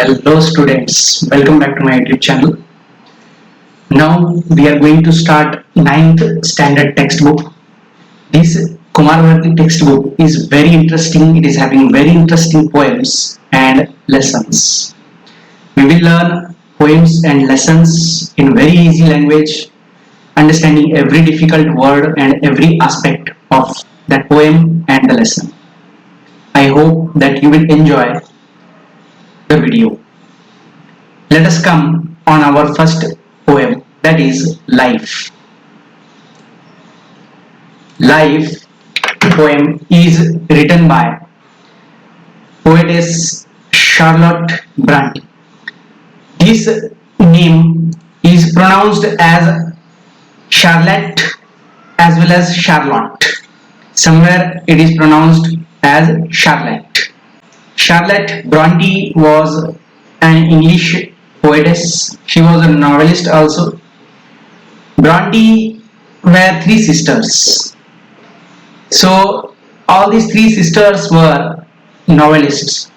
Hello students, welcome back to my YouTube channel. Now we are going to start 9th standard textbook. This Kumarvarti textbook is very interesting. It is having very interesting poems and lessons. We will learn poems and lessons in very easy language, understanding every difficult word and every aspect of that poem and the lesson. I hope that you will enjoy the video. Let us come on our first poem, that is Life. Life poem is written by poetess Charlotte Bronte. This name is pronounced as Charlotte as well as Charlotte. Somewhere it is pronounced as Charlotte. Charlotte Bronte was an English poetess. She was a novelist also. Bronte were three sisters. So all these three sisters were novelists.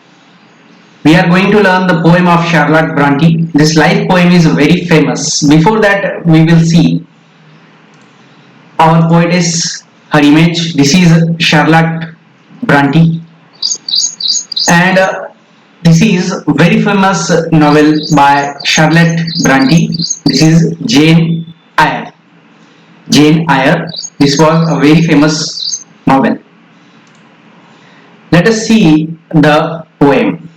We are going to learn the poem of Charlotte Bronte. This life poem is very famous. Before that, we will see our poetess, her image. This is Charlotte Bronte, and this is very famous novel by Charlotte Bronte. This is Jane Eyre. Jane Eyre. This was a very famous novel. Let us see the poem.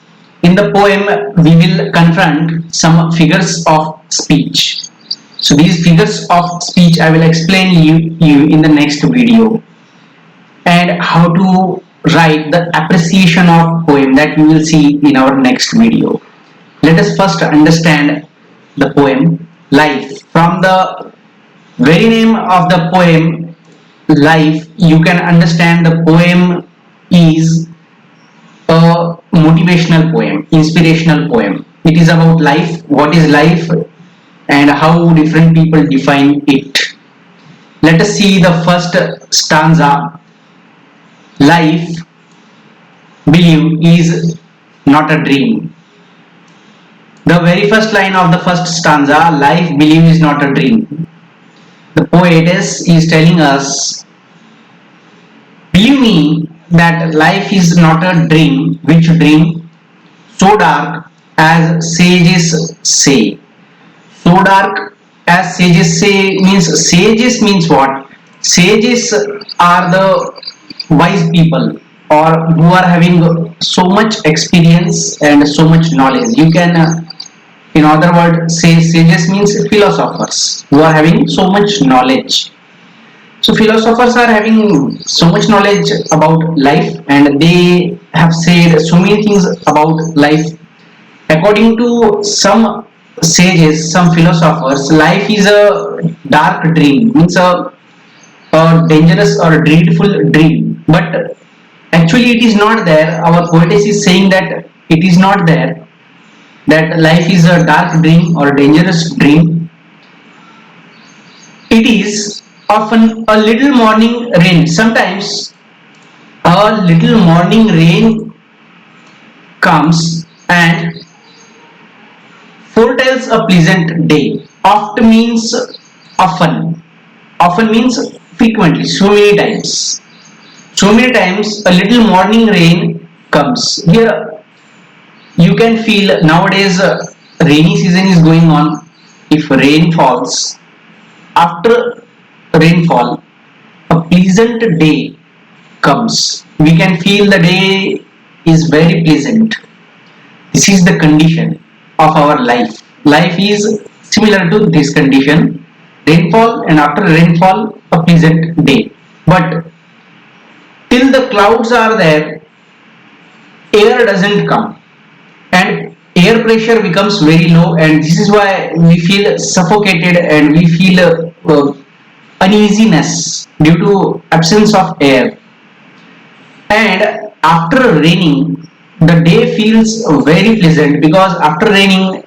In the poem, we will confront some figures of speech. So these figures of speech I will explain you in the next video, and how to write the appreciation of poem that we will see in our next video. Let us first understand the poem Life. From the very name of the poem Life, you can understand the poem is a motivational poem, inspirational poem. It is about life, what is life, and how different people define it. Let us see the first stanza. Life, believe, is not a dream. The very first line of the first stanza, life, believe, is not a dream. The poetess is telling us, believe me that life is not a dream. Which dream? So dark as sages say. So dark as sages say means what? Sages are the wise people, or who are having so much experience and so much knowledge. You can, in other words, say sages means philosophers who are having so much knowledge. So philosophers are having so much knowledge about life, and they have said so many things about life. According to some sages, some philosophers, life is a dark dream, means a dangerous or dreadful dream. But actually it is not there. Our poetess is saying that it is not there, that life is a dark dream or dangerous dream. It is often a little morning rain. Sometimes a little morning rain comes and foretells a pleasant day. Oft means often. Often means frequently, so many times. So many times a little morning rain comes. Here you can feel nowadays rainy season is going on. If rain falls, after rainfall, a pleasant day comes. We can feel the day is very pleasant. This is the condition of our life. Life is similar to this condition. Rainfall, and after rainfall, a pleasant day. But till the clouds are there, air doesn't come, and air pressure becomes very low, and this is why we feel suffocated and we feel uneasiness due to absence of air. And after raining, the day feels very pleasant, because after raining,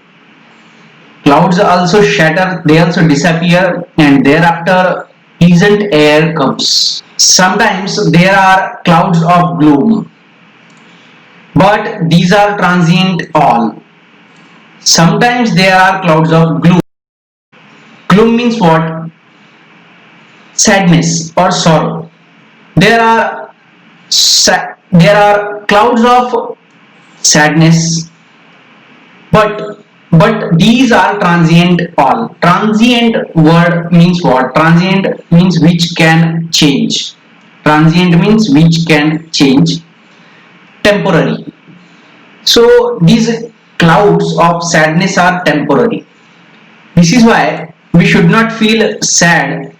clouds also shatter, they also disappear, and thereafter pleasant air comes. Sometimes there are clouds of gloom, but these are transient all. Sometimes there are clouds of gloom. Gloom means what? Sadness or sorrow. There are there are clouds of sadness, but these are transient. All transient word means what? Transient means which can change. Transient means which can change. Temporary. So these clouds of sadness are temporary. This is why we should not feel sad,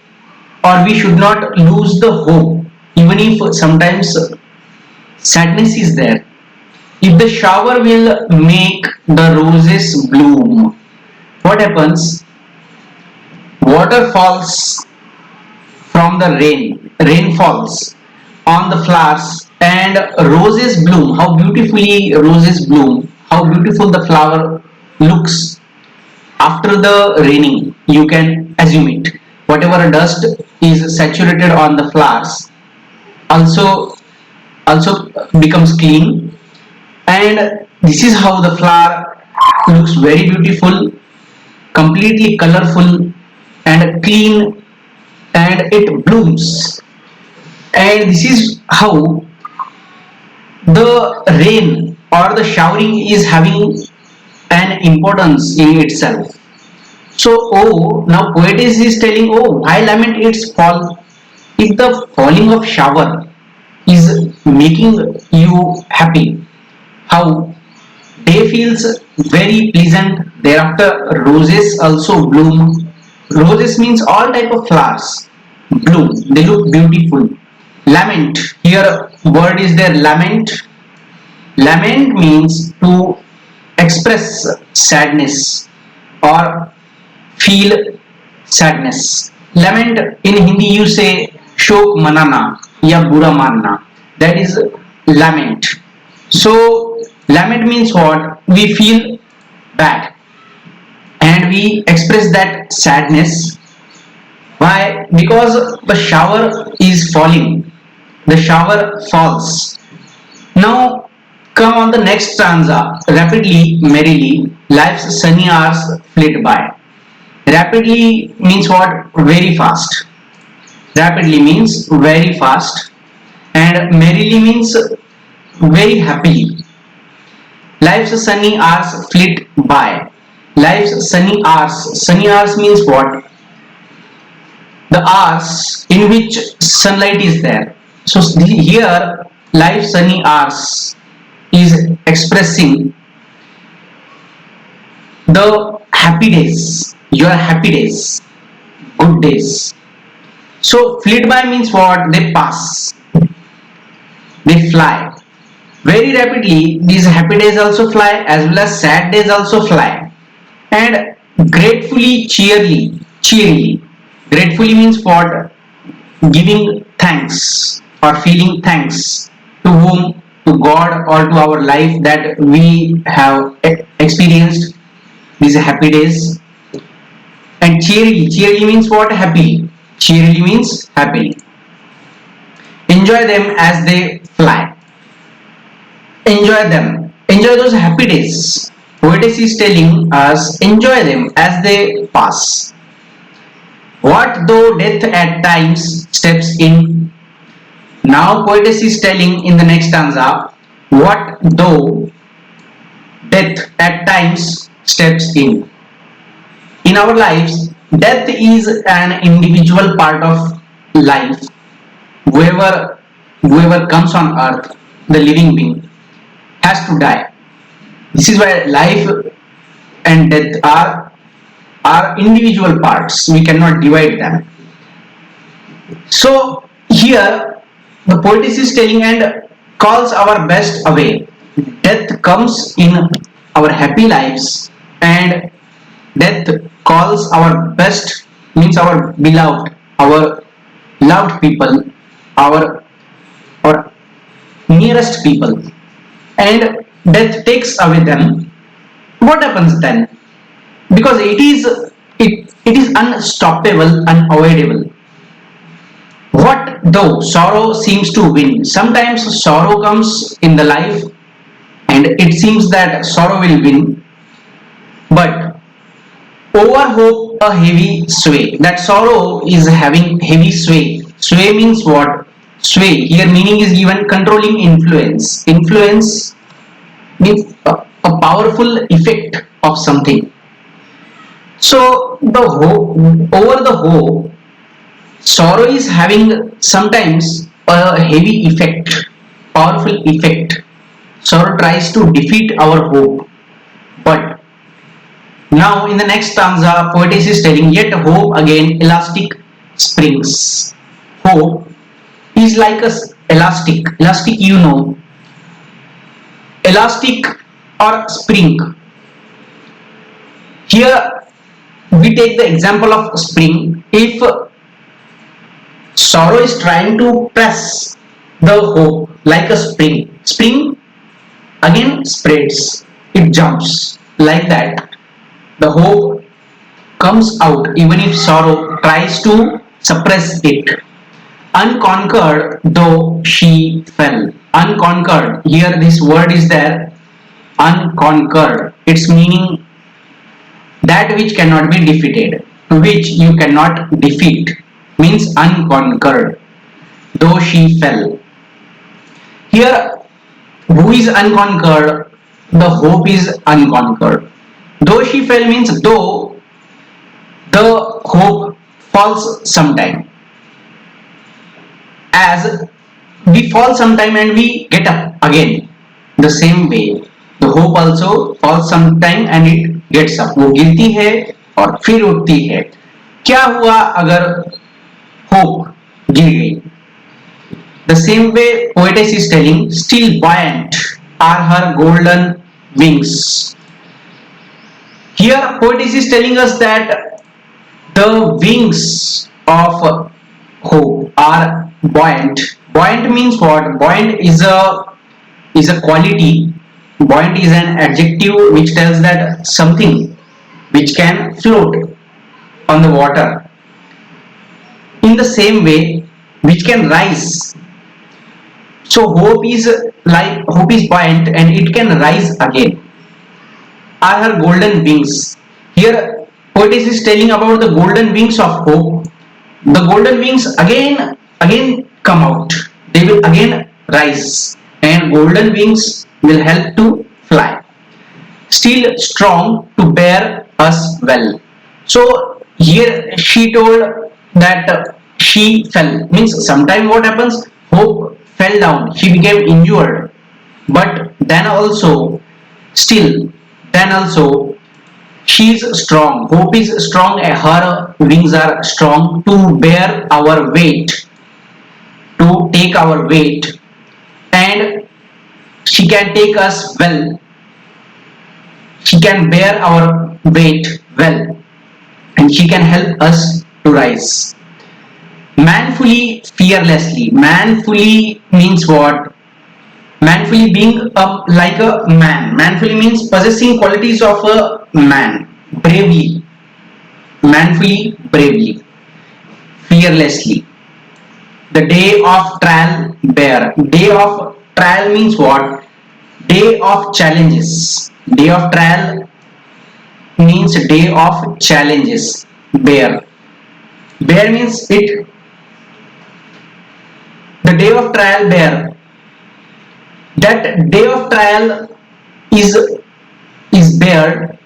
or we should not lose the hope, even if sometimes sadness is there. If the shower will make the roses bloom, what happens? Water falls from the rain falls on the flowers, and roses bloom. How beautifully roses bloom, how beautiful the flower looks after the raining. You can assume it. Whatever dust is saturated on the flowers also also becomes clean, and this is how the flower looks very beautiful, completely colorful and clean, and it blooms. And this is how the rain or the showering is having an importance in itself. So, oh, now poetess is telling, oh, why lament its fall? If the falling of shower is making you happy, how day feels very pleasant. Thereafter, roses also bloom. Roses means all type of flowers bloom. They look beautiful. Lament. Here, word is there. Lament. Lament means to express sadness or feel sadness. Lament in Hindi you say shok manana ya bura manna. That is lament. So lament means what? We feel bad and we express that sadness. Why? Because the shower is falling. The shower falls. Now come on the next stanza. Rapidly, merrily, life's sunny hours flit by. Rapidly means what? Very fast. Rapidly means very fast, and merrily means very happily. Life's sunny hours flit by. Life's sunny hours. Sunny hours means what? The hours in which sunlight is there. So here, life's sunny hours is expressing the happy days, your happy days, good days. So flit by means what? They pass, they fly very rapidly. These happy days also fly, as well as sad days also fly. And gratefully, cheerily. Gratefully means what? Giving thanks or feeling thanks to whom? To God or to our life that we have experienced these happy days. And cheerily means what? Happily. Cheerily means happily. Enjoy them as they fly. Enjoy them. Enjoy those happy days. Poetess is telling us enjoy them as they pass. What though death at times steps in? Now poetess is telling in the next stanza, what though death at times steps in? In our lives, death is an individual part of life. Whoever comes on earth, the living being, has to die. This is why life and death are individual parts. We cannot divide them. So here the poetess is telling and calls our best away. Death comes in our happy lives, and death calls our best means our beloved, our loved people, our nearest people, and death takes away them. What happens then? Because it is unstoppable, unavoidable. What though sorrow seems to win? Sometimes sorrow comes in the life and it seems that sorrow will win. But over hope a heavy sway. That sorrow is having heavy sway. Sway means what? Sway. Here meaning is given controlling influence. Influence means a powerful effect of something. So the hope over the hope, sorrow is having sometimes a heavy effect, powerful effect. Sorrow tries to defeat our hope, but now in the next stanza, poetess is telling, yet hope again elastic springs. Hope is like a elastic. Elastic, you know, elastic or spring. Here we take the example of spring. If sorrow is trying to press the hope like a spring, spring again spreads, it jumps like that. The hope comes out even if sorrow tries to suppress it. Unconquered though she fell. Unconquered. Here this word is there. Unconquered. Its meaning that which cannot be defeated, which you cannot defeat, means unconquered. Though she fell. Here, who is unconquered? The hope is unconquered. Though she fell means though the hope falls sometime. As we fall sometime and we get up again. The same way, the hope also falls sometime and it gets up. वो गिरती है और फिर उठती है. क्या हुआ अगर hope गिर गई? The same way poetess is telling, still buoyant are her golden wings. Here poetess is telling us that the wings of hope are buoyant. Buoyant means what? Buoyant is a quality. Buoyant is an adjective which tells that something which can float on the water. In the same way, which can rise. So hope is buoyant and it can rise again. Are her golden wings. Here poetess is telling about the golden wings of hope. The golden wings again come out. They will again rise and golden wings will help to fly. Still strong to bear us well. So here she told that she fell. Means sometime what happens? Hope fell down. She became injured. But then also she is strong. Hope is strong. Her wings are strong to bear our weight, to take our weight, and she can take us well. She can bear our weight well, and she can help us to rise. Manfully, fearlessly. Manfully means what? Manfully being like a man. Manfully means possessing qualities of a man. Bravely. Manfully, bravely. Fearlessly. The day of trial bear. Day of trial means what? Day of challenges. Day of trial means day of challenges. Bear. Bear means it. The day of trial bear. That day of trial is bared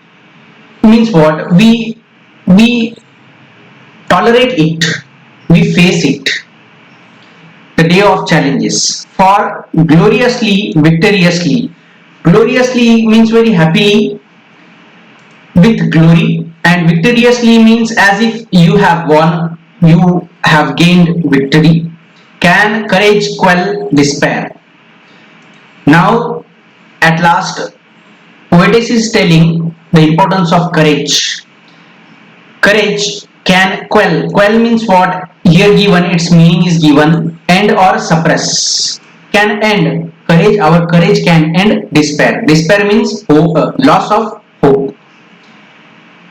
means what? We tolerate it, we face it. The day of challenges. For gloriously, victoriously. Gloriously means very happy with glory, and victoriously means as if you have won, you have gained victory. Can courage quell despair? Now, at last, poetess is telling the importance of courage. Courage can quell. Quell means what? Here given, its meaning is given. End or suppress. Can end. Courage, our courage can end despair. Despair means hope, loss of hope.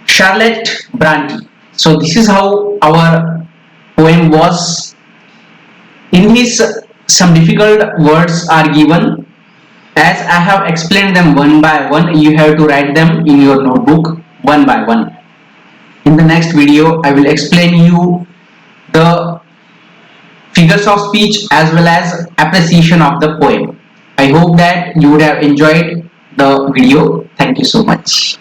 Charlotte Bronte. So this is how our poem was. In this, some difficult words are given. As I have explained them one by one, you have to write them in your notebook. one by one. In the next video, I will explain you the figures of speech as well as appreciation of the poem. I hope that you would have enjoyed the video. Thank you so much.